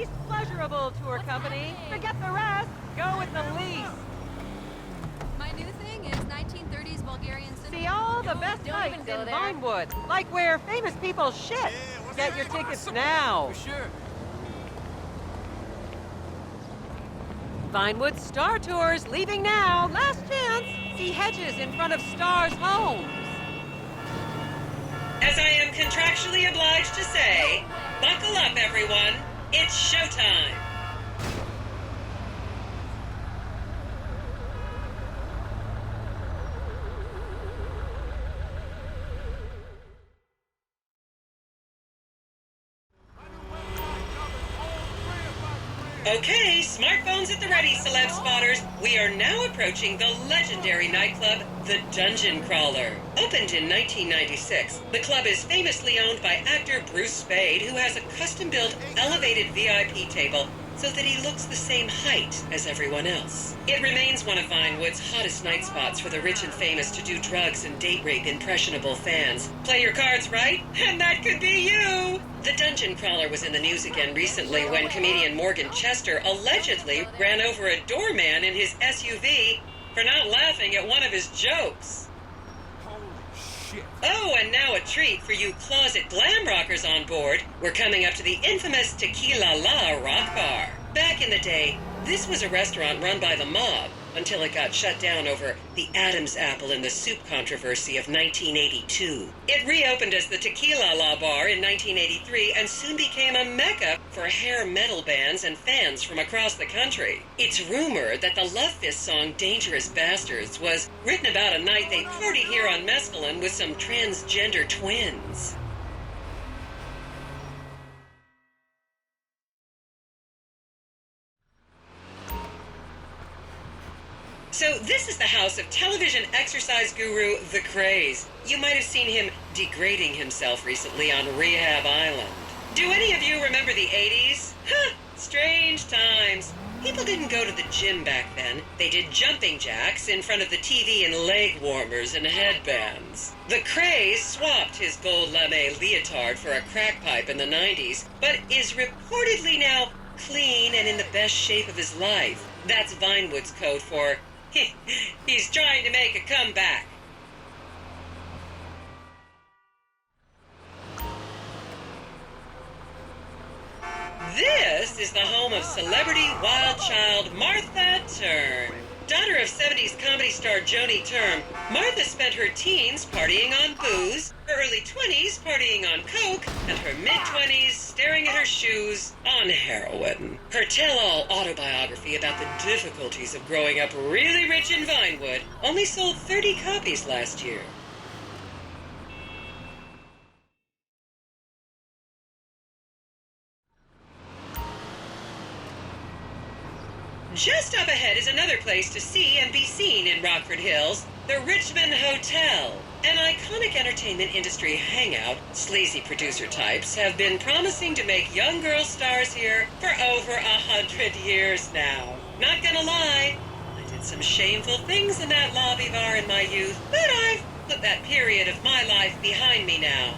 least pleasurable tour company. Forget the rest. Go with the least. My new thing is 1930s Bulgarian cinema. See all the best nights in Vinewood. Like where famous people shit. Get your tickets now. For sure. Vinewood Star Tours leaving now. Last chance. See hedges in front of Stars' homes. As I am contractually obliged to say, buckle up, everyone. It's showtime. Okay, smartphones at the ready, celeb spotters. We are now approaching the legendary nightclub, the Dungeon Crawler. Opened in 1996, the club is famously owned by actor Bruce Spade, who has a custom-built elevated VIP table so that he looks the same height as everyone else. It remains one of Vinewood's hottest night spots for the rich and famous to do drugs and date rape impressionable fans. Play your cards right, and that could be you! The Dungeon Crawler was in the news again recently when comedian Morgan Chester allegedly ran over a doorman in his SUV for not laughing at one of his jokes. Holy shit. Oh, and now a treat for you closet glam rockers on board. We're coming up to the infamous Tequila La Rock Bar. Back in the day, this was a restaurant run by the mob until it got shut down over the Adam's apple in the soup controversy of 1982. It reopened as the Tequila La Bar in 1983 and soon became a mecca for hair metal bands and fans from across the country. It's rumored that the Love Fist song Dangerous Bastards was written about a night they partied here on Mescaline with some transgender twins. So this is the house of television exercise guru The Craze. You might have seen him degrading himself recently on Rehab Island. Do any of you remember the 80s? Huh, strange times. People didn't go to the gym back then. They did jumping jacks in front of the TV and leg warmers and headbands. The Craze swapped his gold lame leotard for a crack pipe in the 90s, but is reportedly now clean and in the best shape of his life. That's Vinewood's code for he's trying to make a comeback. This is the home of celebrity wild child Martha Turn. Daughter of 70s comedy star Joni Term, Martha spent her teens partying on booze, her early 20s partying on coke, and her mid-20s staring at her shoes on heroin. Her tell-all autobiography about the difficulties of growing up really rich in Vinewood only sold 30 copies last year. Just up ahead is another place to see and be seen in Rockford Hills, the Richmond Hotel. An iconic entertainment industry hangout, sleazy producer types have been promising to make young girl stars here for over 100 years now. Not gonna lie, I did some shameful things in that lobby bar in my youth, but I've put that period of my life behind me now.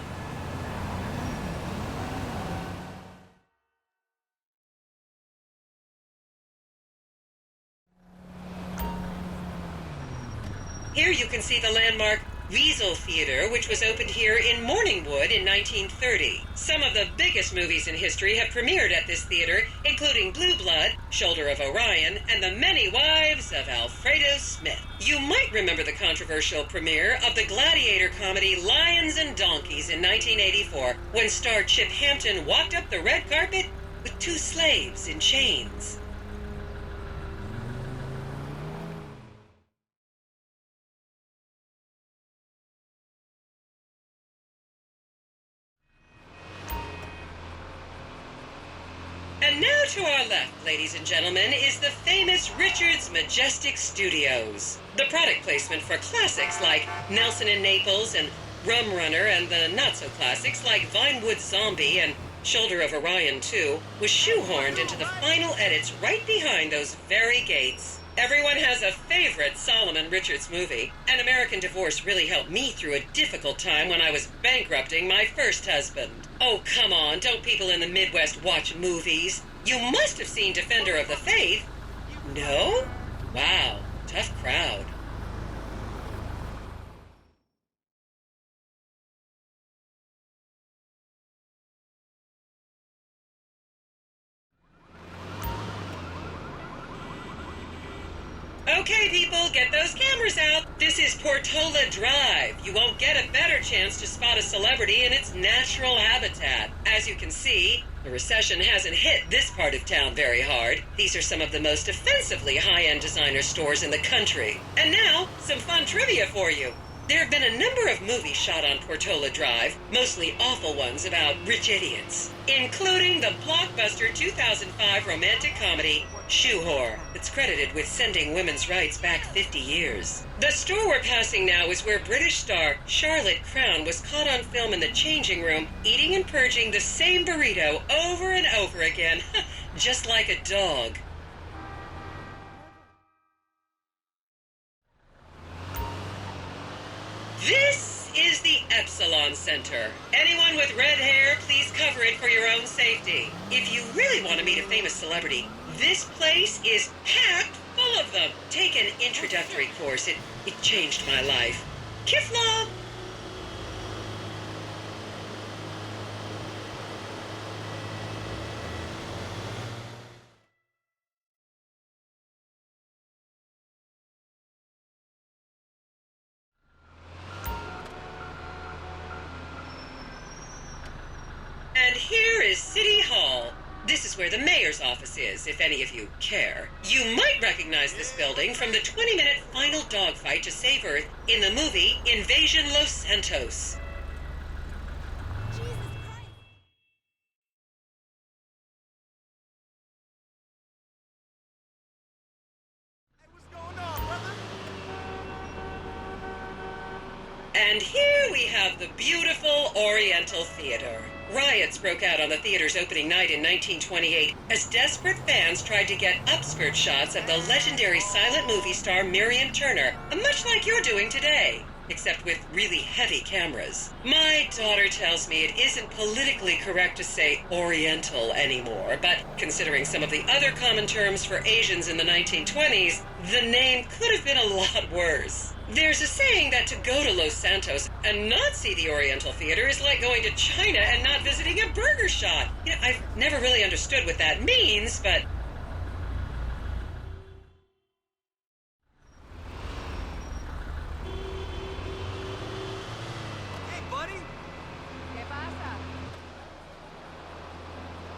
Here you can see the landmark Weasel Theater, which was opened here in Morningwood in 1930. Some of the biggest movies in history have premiered at this theater, including Blue Blood, Shoulder of Orion, and The Many Wives of Alfredo Smith. You might remember the controversial premiere of the gladiator comedy Lions and Donkeys in 1984, when star Chip Hampton walked up the red carpet with two slaves in chains. And now to our left, ladies and gentlemen, is the famous Richards Majestic Studios. The product placement for classics like Nelson and Naples and Rum Runner, and the not-so-classics like Vinewood Zombie and Shoulder of Orion 2 was shoehorned into the final edits right behind those very gates. Everyone has a favorite Solomon Richards movie. An American Divorce really helped me through a difficult time when I was bankrupting my first husband. Oh, come on. Don't people in the Midwest watch movies? You must have seen Defender of the Faith. No? Wow. Tough crowd. Okay, people, get those cameras out. This is Portola Drive. You won't get a better chance to spot a celebrity in its natural habitat. As you can see, the recession hasn't hit this part of town very hard. These are some of the most offensively high-end designer stores in the country. And now, some fun trivia for you. There have been a number of movies shot on Portola Drive, mostly awful ones about rich idiots, including the blockbuster 2005 romantic comedy Shoe Whore, that's credited with sending women's rights back 50 years. The store we're passing now is where British star Charlotte Crown was caught on film in the changing room, eating and purging the same burrito over and over again, just like a dog. This is the Epsilon Center. Anyone with red hair, please cover it for your own safety. If you really want to meet a famous celebrity, this place is packed full of them. Take an introductory course. It changed my life. Kifla! And here is City Hall. This is where the mayor's office is, if any of you care. You might recognize this building from the 20-minute final dogfight to save Earth in the movie Invasion Los Santos. Jesus Christ. Hey, what's going on, brother? And here we have the beautiful Oriental Theater. Riots broke out on the theater's opening night in 1928 as desperate fans tried to get upskirt shots of the legendary silent movie star Miriam Turner, much like you're doing today, except with really heavy cameras. My daughter tells me it isn't politically correct to say Oriental anymore, but considering some of the other common terms for Asians in the 1920s, the name could have been a lot worse. There's a saying that to go to Los Santos and not see the Oriental Theater is like going to China and not visiting a burger shop. You know, I've never really understood what that means, but... Hey, buddy. ¿Qué pasa?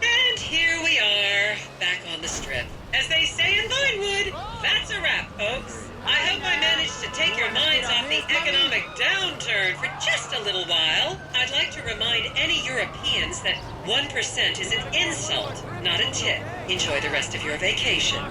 And here we are, back on the strip. As they say in Vinewood, that's a wrap, folks. I hope I managed to take your minds off the economic downturn for just a little while. I'd like to remind any Europeans that 1% is an insult, not a tip. Enjoy the rest of your vacation.